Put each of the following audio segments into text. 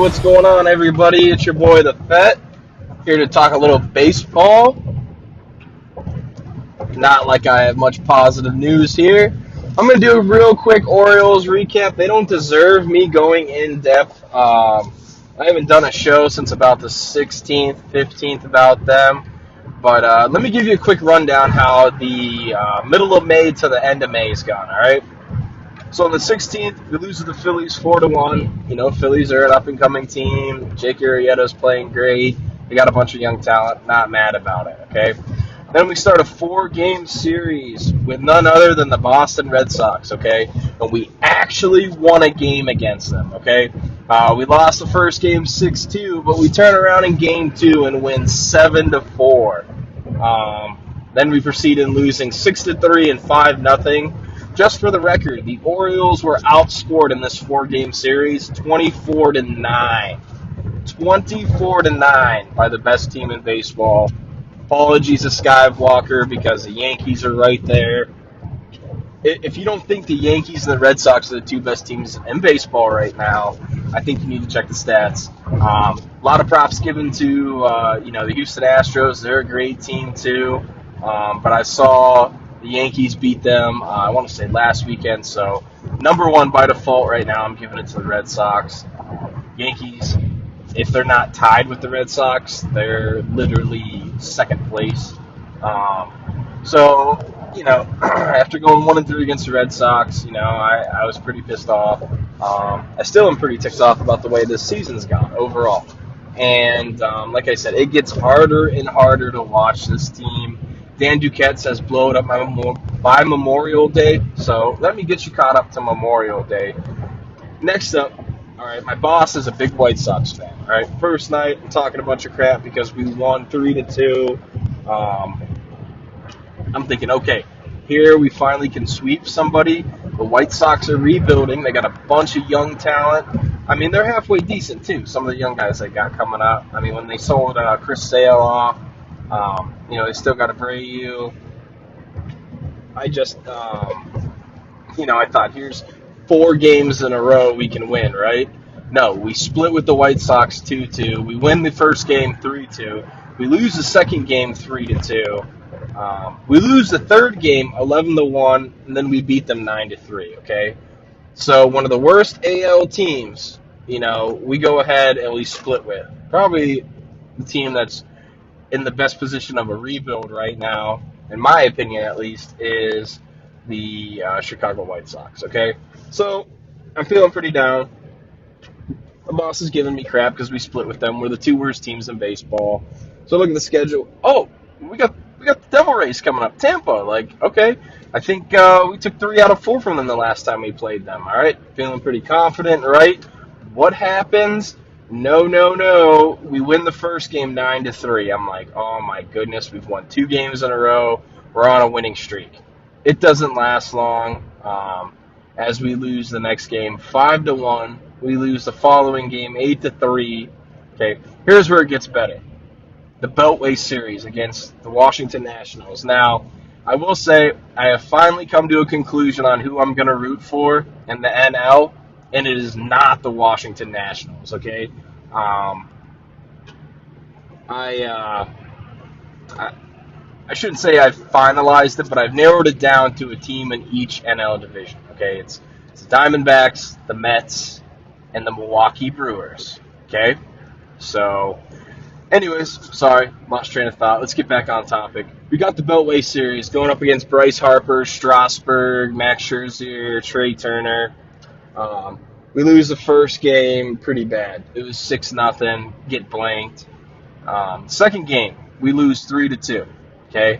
what's going on, everybody? It's your boy, the Fett, here to talk a little baseball. Not like I have much positive news here. I'm going to do a real quick Orioles recap. They don't deserve me going in depth. I haven't done a show since about the 16th, 15th about them. But let me give you a quick rundown how the middle of May to the end of May has gone, all right? So on the 16th, we lose to the Phillies 4-1. You know, Phillies are an up-and-coming team. Jake Arrieta's playing great. They got a bunch of young talent. Not mad about it, okay? Then we start a 4-game series with none other than the Boston Red Sox, okay? And we actually won a game against them, okay? We lost the first game 6-2, but we turn around in game 2 and win 7-4. Then we proceed in losing 6-3 and 5-0. Just for the record, the Orioles were outscored in this 4-game series 24-9. 24-9 by the best team in baseball. Apologies to SkiveWalker because the Yankees are right there. If you don't think the Yankees and the Red Sox are the two best teams in baseball right now, I think you need to check the stats. A lot of props given to the Houston Astros. They're a great team too. But I saw the Yankees beat them, I want to say last weekend. So number one by default right now, I'm giving it to the Red Sox. Yankees, if they're not tied with the Red Sox, they're literally second place. After going 1-3 against the Red Sox, I was pretty pissed off. I still am pretty ticked off about the way this season's gone overall. And like I said, it gets harder and harder to watch this team. Dan Duquette says blow it up by Memorial Day. So let me get you caught up to Memorial Day. Next up, all right, my boss is a big White Sox fan. All right, first night, I'm talking a bunch of crap because we won 3-2. I'm thinking, okay, here we finally can sweep somebody. The White Sox are rebuilding. They got a bunch of young talent. I mean, they're halfway decent, too, some of the young guys they got coming up. I mean, when they sold Chris Sale off, they still got Abreu. I just, I thought, here's 4 games in a row we can win, right? No, we split with the White Sox 2-2. We win the first game 3-2. We lose the second game 3-2. We lose the third game 11-1, and then we beat them 9-3. Okay, so one of the worst AL teams, we go ahead and we split with probably the team that's in the best position of a rebuild right now, in my opinion at least, is the Chicago White Sox. Okay, so I'm feeling pretty down. The boss is giving me crap because we split with them. We're the 2 worst teams in baseball. So look at the schedule. Oh, we got the Devil Rays coming up. Tampa, okay. I think we took 3 out of 4 from them the last time we played them. All right, feeling pretty confident, right? What happens? No. We win the first game 9-3. I'm like, oh my goodness, we've won 2 games in a row. We're on a winning streak. It doesn't last long. As we lose the next game 5-1. We lose the following game 8-3. Okay, here's where it gets better. The Beltway Series against the Washington Nationals. Now, I will say I have finally come to a conclusion on who I'm going to root for in the NL, and it is not the Washington Nationals, okay? I shouldn't say I've finalized it, but I've narrowed it down to a team in each NL division, okay? It's the Diamondbacks, the Mets, and the Milwaukee Brewers, okay? So, anyways, sorry, lost train of thought. Let's get back on topic. We got the Beltway Series going up against Bryce Harper, Strasburg, Max Scherzer, Trey Turner. We lose the first game pretty bad. It was 6-0, get blanked. Second game, we lose 3-2, okay?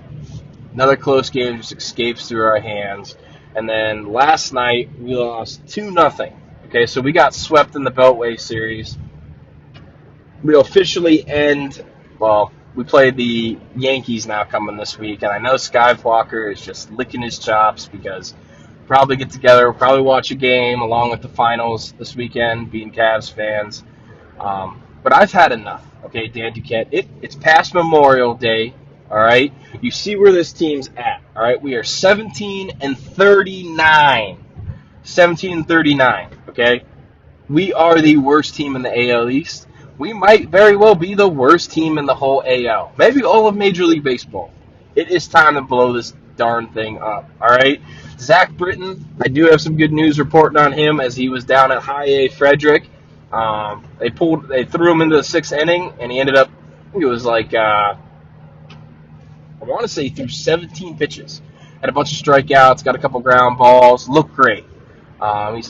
Another close game just escapes through our hands. And then last night, we lost 2-0. Okay, so we got swept in the Beltway Series. We officially end, we play the Yankees now coming this week, and I know SkiveWalker is just licking his chops because we'll probably get together, we'll probably watch a game along with the finals this weekend, being Cavs fans. But I've had enough, okay, Dan Duquette. It's past Memorial Day, all right? You see where this team's at, all right? We are 17-39. 17-39, okay? We are the worst team in the AL East. We might very well be the worst team in the whole AL. Maybe all of Major League Baseball. It is time to blow this darn thing up. All right. Zach Britton, I do have some good news reporting on him as he was down at High A Frederick. They threw him into the sixth inning, and he ended up. I think it was like I want to say he threw 17 pitches, had a bunch of strikeouts, got a couple ground balls, looked great.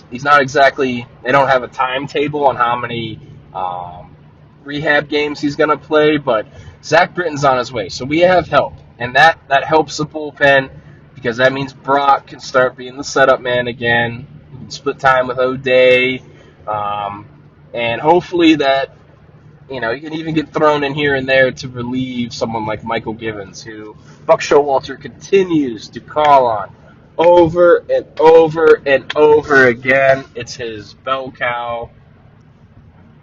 He's not exactly. They don't have a timetable on how many rehab games he's going to play, but Zach Britton's on his way, so we have help, and that helps the bullpen because that means Brock can start being the setup man again. He can split time with O'Day, and hopefully that he can even get thrown in here and there to relieve someone like Michael Givens, who Buck Showalter continues to call on over and over and over again. It's his bell cow.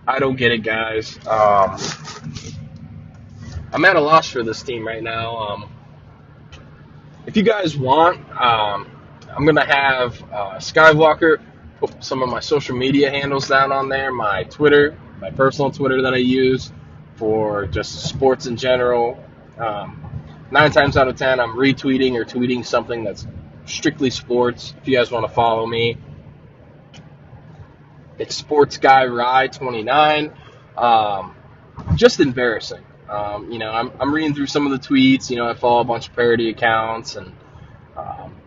I don't get it, guys. I'm at a loss for this team right now. If you guys want, I'm going to have SkiveWalker put some of my social media handles down on there, my Twitter, my personal Twitter that I use for just sports in general. 9 times out of 10, I'm retweeting or tweeting something that's strictly sports. If you guys want to follow me, it's Sports Guy Rye 29. Just embarrassing. I'm reading through some of the tweets. I follow a bunch of parody accounts, and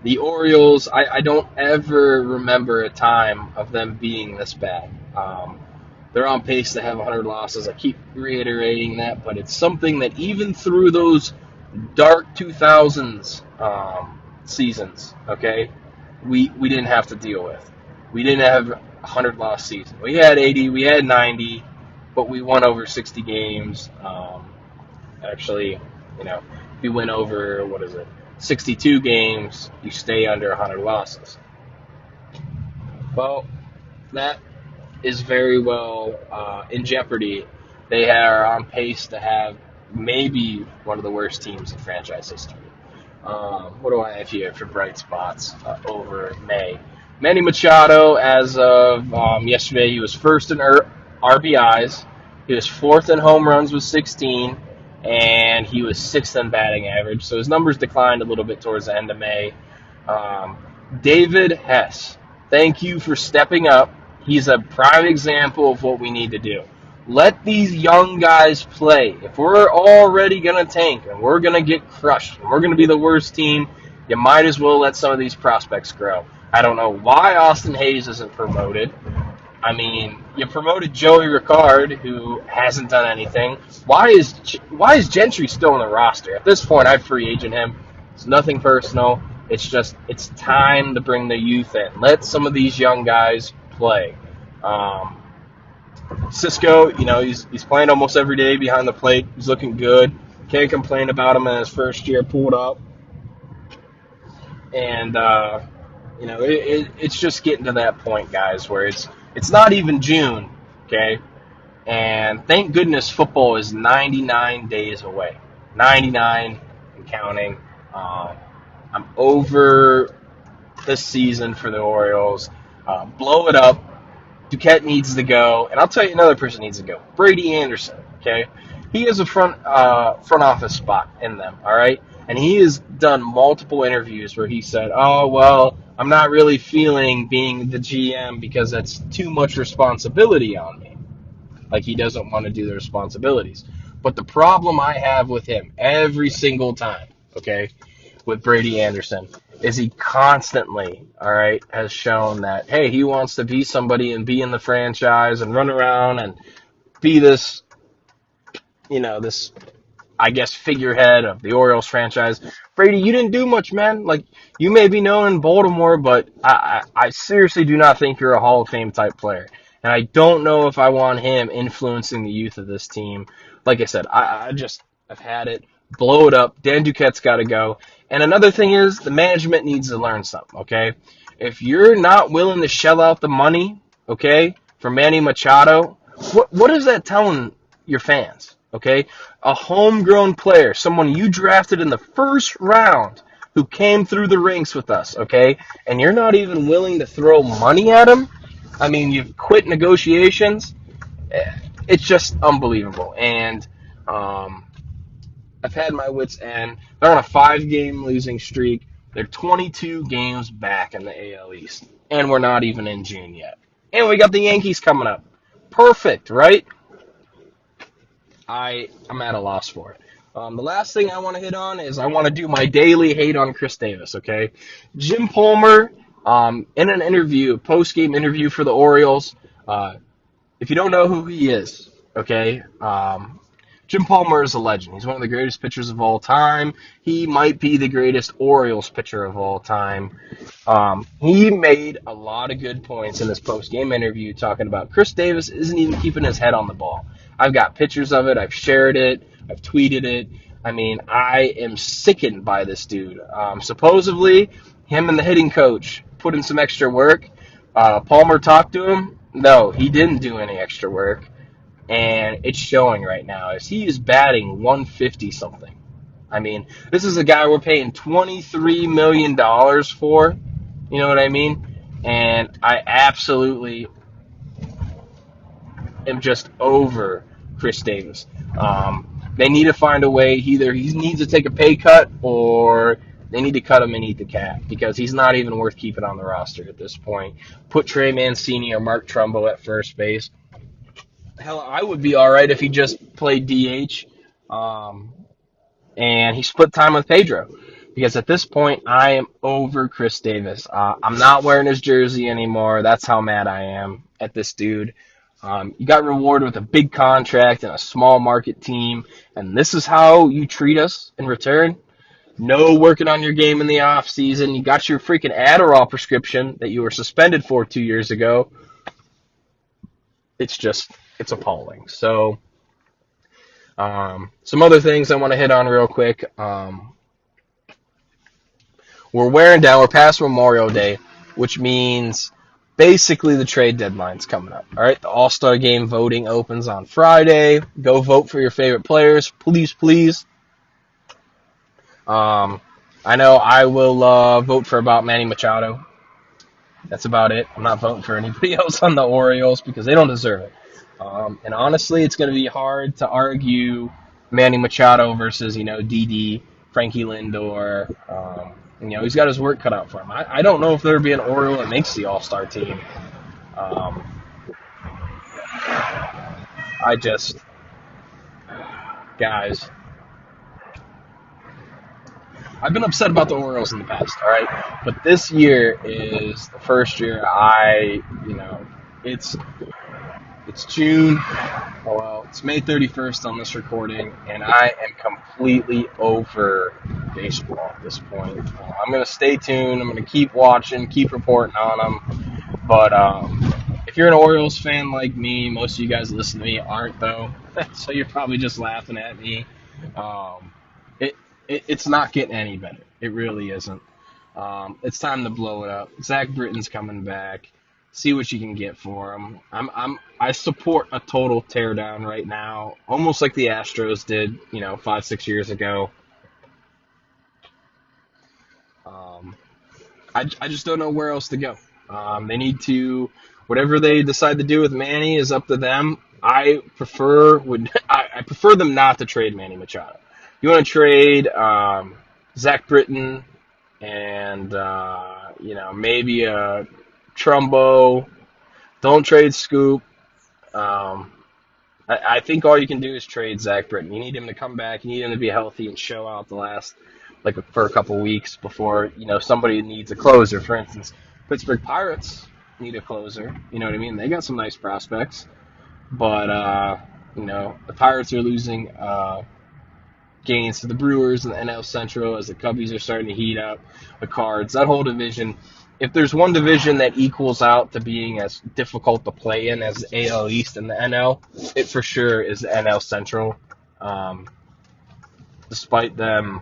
the Orioles. I don't ever remember a time of them being this bad. They're on pace to have 100 losses. I keep reiterating that, but it's something that even through those dark 2000s seasons, okay, we didn't have to deal with. We didn't have a 100-loss season. We had 80, we had 90, but we won over 60 games. Actually, if you win over, 62 games, you stay under 100 losses. Well, that is very well in jeopardy. They are on pace to have maybe one of the worst teams in franchise history. What do I have here for bright spots over May? Manny Machado, as of yesterday, he was first in RBIs. He was fourth in home runs with 16, and he was sixth in batting average. So his numbers declined a little bit towards the end of May. David Hess, thank you for stepping up. He's a prime example of what we need to do. Let these young guys play. If we're already going to tank and we're going to get crushed and we're going to be the worst team, you might as well let some of these prospects grow. I don't know why Austin Hayes isn't promoted. I mean, you promoted Joey Ricard, who hasn't done anything. Why is Gentry still on the roster? At this point, I'd free agent him. It's nothing personal. It's just it's time to bring the youth in. Let some of these young guys play. Cisco, he's playing almost every day behind the plate. He's looking good. Can't complain about him in his first year pulled up. And it's just getting to that point, guys, where it's not even June, okay? And thank goodness football is 99 days away. 99 and counting. I'm over this season for the Orioles. Blow it up. Duquette needs to go. And I'll tell you another person needs to go. Brady Anderson, okay? He has a front office spot in them, all right? And he has done multiple interviews where he said, oh, well, I'm not really feeling being the GM because that's too much responsibility on me. Like he doesn't want to do the responsibilities. But the problem I have with him every single time, okay, with Brady Anderson is he constantly, all right, has shown that, hey, he wants to be somebody and be in the franchise and run around and be this, I guess, figurehead of the Orioles franchise. Brady, you didn't do much, man. Like, you may be known in Baltimore, but I seriously do not think you're a Hall of Fame type player. And I don't know if I want him influencing the youth of this team. Like I said, I've had it. Blow it up. Dan Duquette's got to go. And another thing is the management needs to learn something, okay? If you're not willing to shell out the money, okay, for Manny Machado, what is that telling your fans, okay? A homegrown player, someone you drafted in the first round who came through the ranks with us, okay, and you're not even willing to throw money at him, I mean, you've quit negotiations. It's just unbelievable. And um, I've had my wits end. They're on a 5-game losing streak. They're 22 games back in the AL East. And we're not even in June yet. And we got the Yankees coming up. Perfect, right? I'm at a loss for it. The last thing I want to hit on is I want to do my daily hate on Chris Davis, okay? Jim Palmer, in an interview, post-game interview for the Orioles, if you don't know who he is, okay, Jim Palmer is a legend. He's one of the greatest pitchers of all time. He might be the greatest Orioles pitcher of all time. He made a lot of good points in this post-game interview talking about Chris Davis isn't even keeping his head on the ball. I've got pictures of it. I've shared it. I've tweeted it. I mean, I am sickened by this dude. Supposedly, him and the hitting coach put in some extra work. Palmer talked to him. No, he didn't do any extra work. And it's showing right now as he is batting 150 something. I mean, this is a guy we're paying $23 million for. You know what I mean? And I absolutely am just over Chris Davis. They need to find a way. Either he needs to take a pay cut or they need to cut him and eat the cat because he's not even worth keeping on the roster at this point. Put Trey Mancini or Mark Trumbo at first base. Hell, I would be all right if he just played DH and he split time with Pedro. Because at this point, I am over Chris Davis. I'm not wearing his jersey anymore. That's how mad I am at this dude. You got rewarded with a big contract and a small market team, and this is how you treat us in return? No working on your game in the off season. You got your freaking Adderall prescription that you were suspended for 2 years ago. It's appalling. So, some other things I want to hit on real quick. We're wearing down. We're past Memorial Day, which means basically the trade deadline's coming up. All right, the All-Star Game voting opens on Friday. Go vote for your favorite players, please, please. I know I will vote for about Manny Machado. That's about it. I'm not voting for anybody else on the Orioles because they don't deserve it. And honestly, it's going to be hard to argue Manny Machado versus, Didi, Frankie Lindor. He's got his work cut out for him. I don't know if there'll be an Oriole that makes the All-Star team. Guys, I've been upset about the Orioles in the past, all right? But this year is the first year it's June. Oh, well, it's May 31st on this recording, and I am completely over baseball at this point. I'm going to stay tuned. I'm going to keep watching, keep reporting on them. But if you're an Orioles fan like me, most of you guys that listen to me aren't, though. So you're probably just laughing at me. It's not getting any better. It really isn't. It's time to blow it up. Zach Britton's coming back. See what you can get for him. I support a total teardown right now, almost like the Astros did, 5-6 years ago. I just don't know where else to go. They need to, whatever they decide to do with Manny is up to them. I prefer them not to trade Manny Machado. You want to trade Zach Britton and maybe a Trumbo. Don't trade Scoop. I think all you can do is trade Zach Britton. You need him to come back. You need him to be healthy and show out for a couple weeks before somebody needs a closer. For instance, Pittsburgh Pirates need a closer. You know what I mean? They got some nice prospects, but the Pirates are losing gains to the Brewers and the NL Central as the Cubbies are starting to heat up. The Cards, that whole division. If there's one division that equals out to being as difficult to play in as the AL East and the NL, it for sure is the NL Central. Despite them,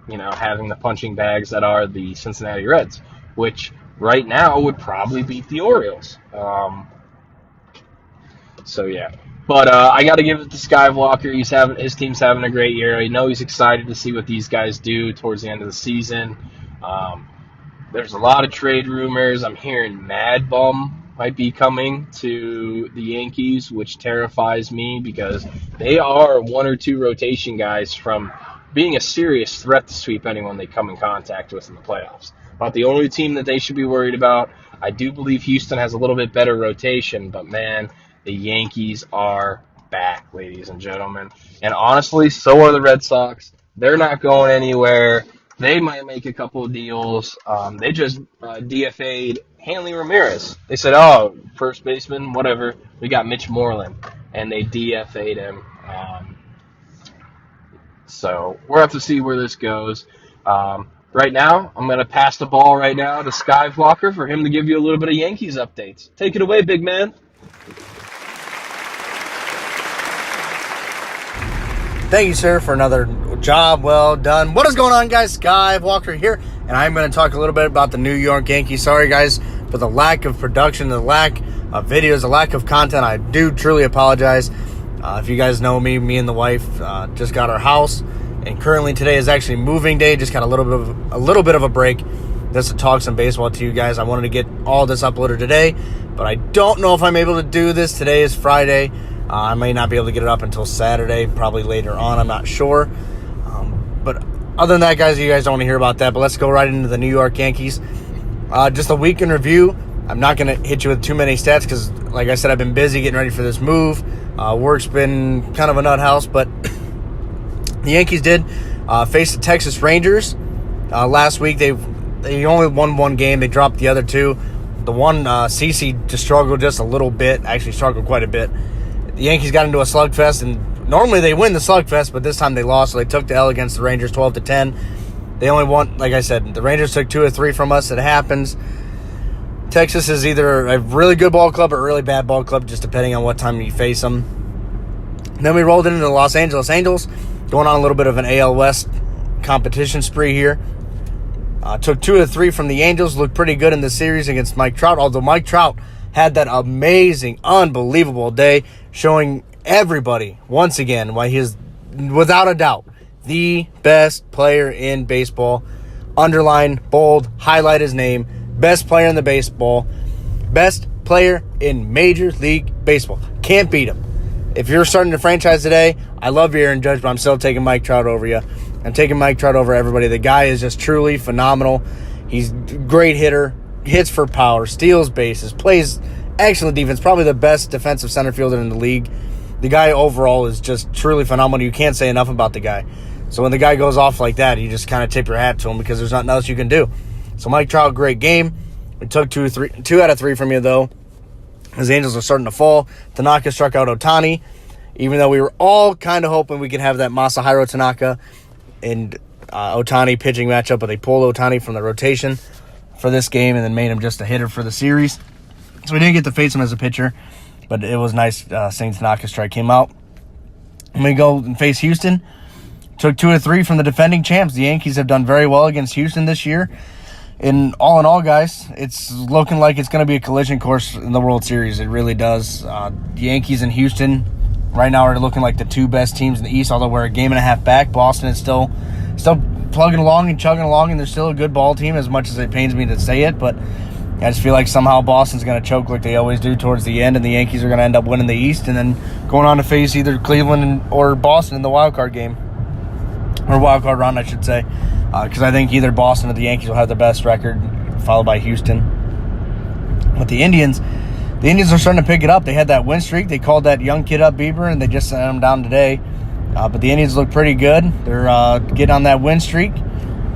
having the punching bags that are the Cincinnati Reds, which right now would probably beat the Orioles. So yeah. But I got to give it to SkiveWalker. His team's having a great year. I know he's excited to see what these guys do towards the end of the season. There's a lot of trade rumors. I'm hearing Mad Bum might be coming to the Yankees, which terrifies me because they are one or two rotation guys from being a serious threat to sweep anyone they come in contact with in the playoffs. About the only team that they should be worried about. I do believe Houston has a little bit better rotation, but man, the Yankees are back, ladies and gentlemen. And honestly, so are the Red Sox. They're not going anywhere. They might make a couple of deals. They just DFA'd Hanley Ramirez. They said, oh, first baseman, whatever. We got Mitch Moreland. And they DFA'd him. So we'll have to see where this goes. Right now, I'm going to pass the ball right now to SkiveWalker for him to give you a little bit of Yankees updates. Take it away, big man. Thank you, sir, for another job well done. What is going on, guys? SkiveWalker here, and I'm going to talk a little bit about the New York Yankees. Sorry, guys, for the lack of production, the lack of videos, the lack of content. I do truly apologize. If you guys know me and the wife just got our house, and currently today is actually moving day. Just got a little bit of a break just to talk some baseball to you guys. I wanted to get all this uploaded today, but I don't know if I'm able to do this. Today is Friday. I may not be able to get it up until Saturday, probably later on. I'm not sure. But other than that, guys, you guys don't want to hear about that. But let's go right into the New York Yankees. Just a week in review. I'm not going to hit you with too many stats because, like I said, I've been busy getting ready for this move. Work's been kind of a nut house. But the Yankees did face the Texas Rangers last week. They only won one game. They dropped the other two. The one, CC just struggled just a little bit. Actually struggled quite a bit. The Yankees got into a slugfest, and normally they win the slugfest, but this time they lost, so they took the L against the Rangers 12-10. They only won, like I said, the Rangers took 2 or 3 from us. It happens. Texas is either a really good ball club or a really bad ball club, just depending on what time you face them. Then we rolled into the Los Angeles Angels, going on a little bit of an AL West competition spree here. Took 2 or 3 from the Angels, looked pretty good in the series against Mike Trout, although Mike Trout had that amazing, unbelievable day, showing everybody, once again, why he is, without a doubt, the best player in baseball. Underline, bold, highlight his name. Best player in the baseball. Best player in Major League Baseball. Can't beat him. If you're starting to franchise today, I love you, Aaron Judge, but I'm still taking Mike Trout over you. I'm taking Mike Trout over everybody. The guy is just truly phenomenal. He's a great hitter. Hits for power, steals bases, plays excellent defense, probably the best defensive center fielder in the league. The guy overall is just truly phenomenal. You can't say enough about the guy. So when the guy goes off like that, you just kind of tip your hat to him because there's nothing else you can do. So Mike Trout, great game. We took 2 out of 3 from you, though. As Angels are starting to fall, Tanaka struck out Ohtani, even though we were all kind of hoping we could have that Masahiro Tanaka and Ohtani pitching matchup, but they pulled Ohtani from the rotation for this game and then made him just a hitter for the series. So we didn't get to face him as a pitcher, but it was nice seeing Tanaka strike him out. And we go and face Houston. Took 2 or 3 from the defending champs. The Yankees have done very well against Houston this year. And all in all, guys, it's looking like it's going to be a collision course in the World Series. It really does. The Yankees and Houston right now are looking like the 2 best teams in the East, although we're a game and a half back. Boston is still plugging along and chugging along, and they're still a good ball team, as much as it pains me to say it. But I just feel like somehow Boston's going to choke like they always do towards the end, and the Yankees are going to end up winning the East and then going on to face either Cleveland or Boston in the wild card game. Or wild card round, I should say. Because I think either Boston or the Yankees will have the best record, followed by Houston. With the Indians are starting to pick it up. They had that win streak. They called that young kid up, Bieber, and they just sent him down today. But the Indians look pretty good. They're getting on that win streak.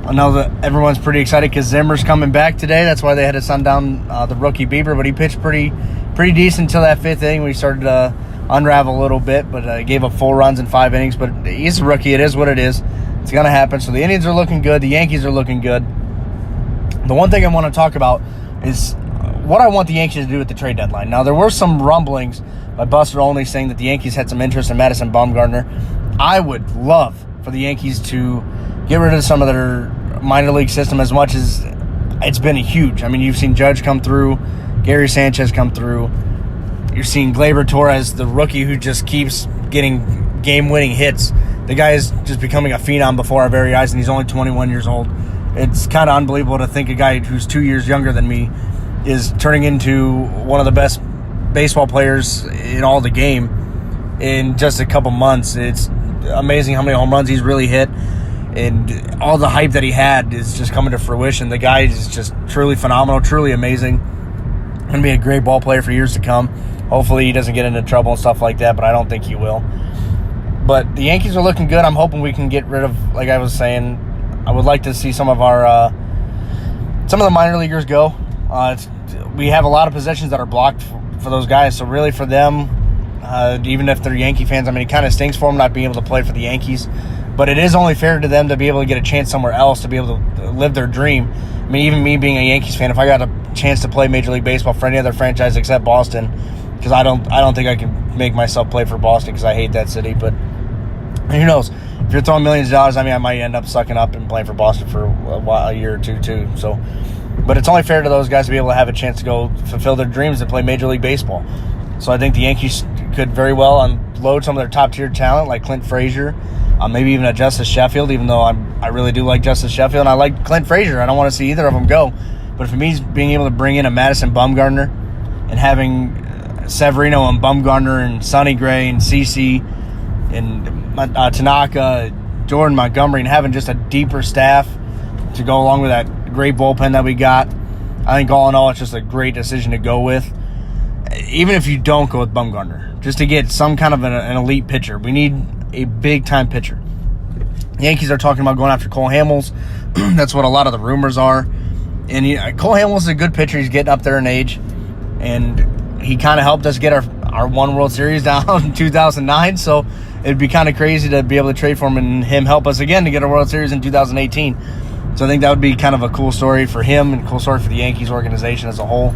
I know that everyone's pretty excited because Zimmer's coming back today. That's why they had to send down the rookie Bieber, but he pitched pretty decent until that 5th inning. We started to unravel a little bit, but gave up 4 runs in 5 innings. But he's a rookie. It is what it is. It's going to happen. So the Indians are looking good. The Yankees are looking good. The one thing I want to talk about is what I want the Yankees to do at the trade deadline. Now, there were some rumblings by Buster Olney saying that the Yankees had some interest in Madison Bumgarner. I would love for the Yankees to get rid of some of their minor league system, as much as it's been huge. I mean, you've seen Judge come through, Gary Sanchez come through. You're seeing Gleyber Torres, the rookie who just keeps getting game-winning hits. The guy is just becoming a phenom before our very eyes, and he's only 21 years old. It's kind of unbelievable to think a guy who's 2 years younger than me is turning into one of the best baseball players in all the game in just a couple months. It's amazing how many home runs he's really hit, and all the hype that he had is just coming to fruition. The guy is just truly phenomenal, truly amazing. Going to be a great ball player for years to come. Hopefully he doesn't get into trouble and stuff like that, but I don't think he will. But the Yankees are looking good. I'm hoping we can get rid of, like I was saying, I would like to see some of the minor leaguers go. We have a lot of positions that are blocked for those guys, so really for them, even if they're Yankee fans, I mean, it kind of stinks for them not being able to play for the Yankees. But it is only fair to them to be able to get a chance somewhere else, to be able to live their dream. I mean, even me being a Yankees fan, if I got a chance to play Major League Baseball for any other franchise except Boston, because I don't think I can make myself play for Boston because I hate that city. But who knows? If you're throwing millions of dollars, I mean, I might end up sucking up and playing for Boston for a year or two too. So, but it's only fair to those guys to be able to have a chance to go fulfill their dreams and play Major League Baseball. So I think the Yankees could very well unload some of their top-tier talent like Clint Frazier, maybe even a Justice Sheffield, even though I really do like Justice Sheffield, and I like Clint Frazier. I don't want to see either of them go. But for me, being able to bring in a Madison Bumgarner and having Severino and Bumgarner and Sonny Gray and CeCe and Tanaka, Jordan Montgomery, and having just a deeper staff to go along with that great bullpen that we got, I think all in all, it's just a great decision to go with. Even if you don't go with Bumgarner, just to get some kind of an elite pitcher. We need a big-time pitcher. The Yankees are talking about going after Cole Hamels. That's what a lot of the rumors are. And Cole Hamels is a good pitcher. He's getting up there in age. And he kind of helped us get our one World Series down in 2009. So it'd be kind of crazy to be able to trade for him and him help us again to get a World Series in 2018. So I think that would be kind of a cool story for him and a cool story for the Yankees organization as a whole.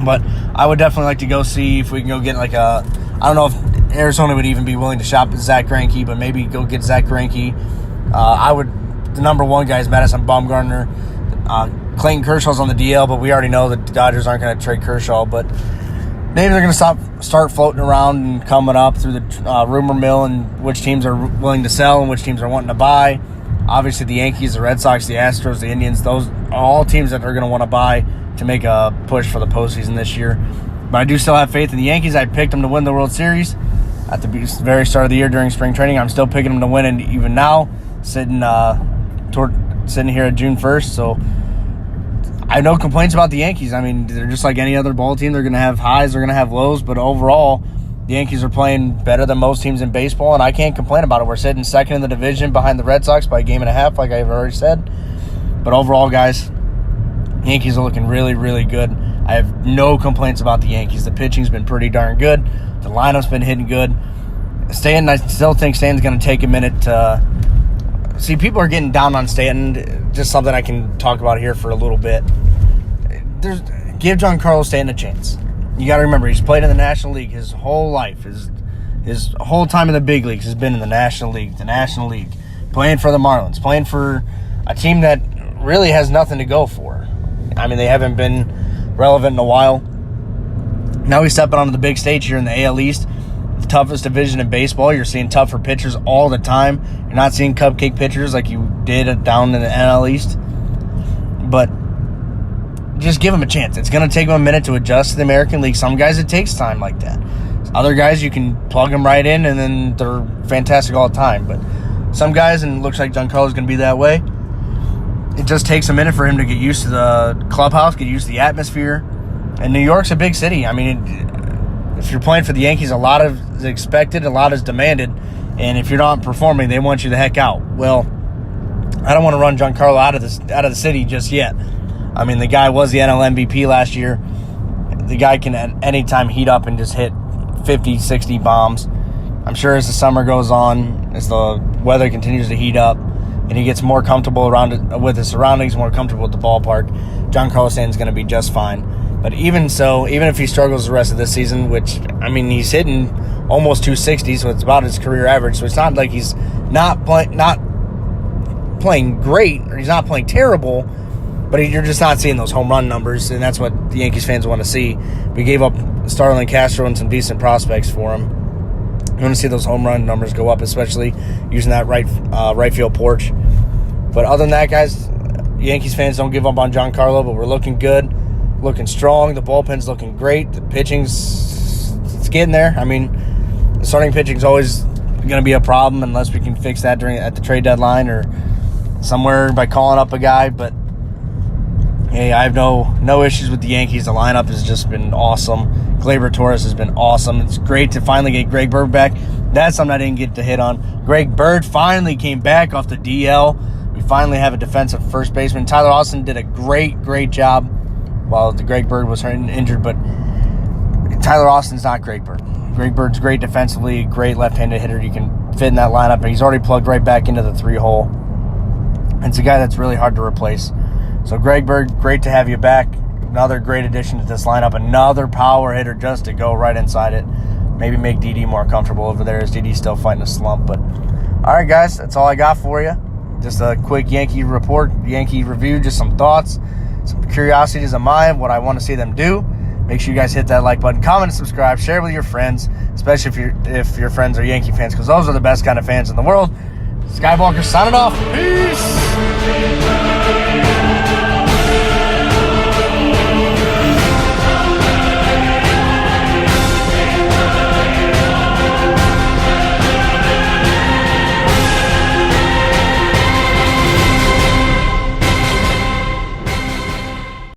But I would definitely like to go see if we can go get I don't know if Arizona would even be willing to shop Zach Greinke, but maybe go get Zach Greinke. The number one guy is Madison Bumgarner. Clayton Kershaw's on the DL, but we already know that the Dodgers aren't going to trade Kershaw. But maybe they're going to start floating around and coming up through the rumor mill and which teams are willing to sell and which teams are wanting to buy. Obviously, the Yankees, the Red Sox, the Astros, the Indians, those are all teams that are going to want to buy to make a push for the postseason this year. But I do still have faith in the Yankees. I picked them to win the World Series at the very start of the year during spring training. I'm still picking them to win, and even now, sitting here at June 1st. So I have no complaints about the Yankees. I mean, they're just like any other ball team. They're going to have highs, they're going to have lows, but overall, the Yankees are playing better than most teams in baseball, and I can't complain about it. We're sitting second in the division behind the Red Sox by a game and a half, like I've already said. But overall, guys, Yankees are looking really, really good. I have no complaints about the Yankees. The pitching's been pretty darn good. The lineup's been hitting good. Stanton, I still think Stanton's going to take a minute to... See, people are getting down on Stanton. Just something I can talk about here for a little bit. Give Giancarlo Stanton a chance. You got to remember, he's played in the National League his whole life. His whole time in the big leagues has been in the National League. Playing for the Marlins. Playing for a team that really has nothing to go for. I mean, they haven't been relevant in a while. Now he's stepping onto the big stage here in the AL East. The toughest division in baseball. You're seeing tougher pitchers all the time. You're not seeing cupcake pitchers like you did down in the NL East. But just give him a chance. It's going to take him a minute to adjust to the American League. Some guys, it takes time like that. Other guys, you can plug them right in, and then they're fantastic all the time. But some guys, and it looks like Giancarlo's going to be that way, it just takes a minute for him to get used to the clubhouse, get used to the atmosphere. And New York's a big city. I mean, if you're playing for the Yankees, a lot is expected, a lot is demanded. And if you're not performing, they want you the heck out. Well, I don't want to run Giancarlo out of the city just yet. I mean, the guy was the NL MVP last year. The guy can at any time heat up and just hit 50, 60 bombs. I'm sure as the summer goes on, as the weather continues to heat up, and he gets more comfortable with his surroundings, more comfortable with the ballpark, Giancarlo Stanton's going to be just fine. But even so, even if he struggles the rest of this season, which, I mean, he's hitting almost 260, so it's about his career average, so it's not like he's not playing great, or he's not playing terrible, but you're just not seeing those home run numbers, and that's what the Yankees fans want to see. We gave up Starlin Castro and some decent prospects for him. You want to see those home run numbers go up, especially using that right field porch. But other than that, guys, Yankees fans, don't give up on Giancarlo, but we're looking good. looking strong. The bullpen's looking great. The pitching's it's getting there. I mean, the starting pitching's always going to be a problem unless we can fix that at the trade deadline or somewhere by calling up a guy. But hey, I have no issues with the Yankees. The lineup has just been awesome. Gleyber Torres has been awesome. It's great to finally get Greg Bird back. That's something I didn't get to hit on. Greg Bird finally came back off the DL. We finally have a defensive first baseman. Tyler Austin did a great job while the Greg Bird was injured, but Tyler Austin's not Greg Bird. Greg Bird's great defensively, great left-handed hitter. You can fit in that lineup, and he's already plugged right back into the 3-hole. It's a guy that's really hard to replace. So Greg Bird, great to have you back. Another great addition to this lineup. Another power hitter just to go right inside it. Maybe make Didi more comfortable over there as Didi's still fighting a slump. But all right, guys, that's all I got for you. Just a quick Yankee report, Yankee review, just some thoughts, some curiosities of mine, what I want to see them do. Make sure you guys hit that like button, comment, and subscribe. Share with your friends, especially if your friends are Yankee fans, because those are the best kind of fans in the world. SkiveWalker signing off. Peace.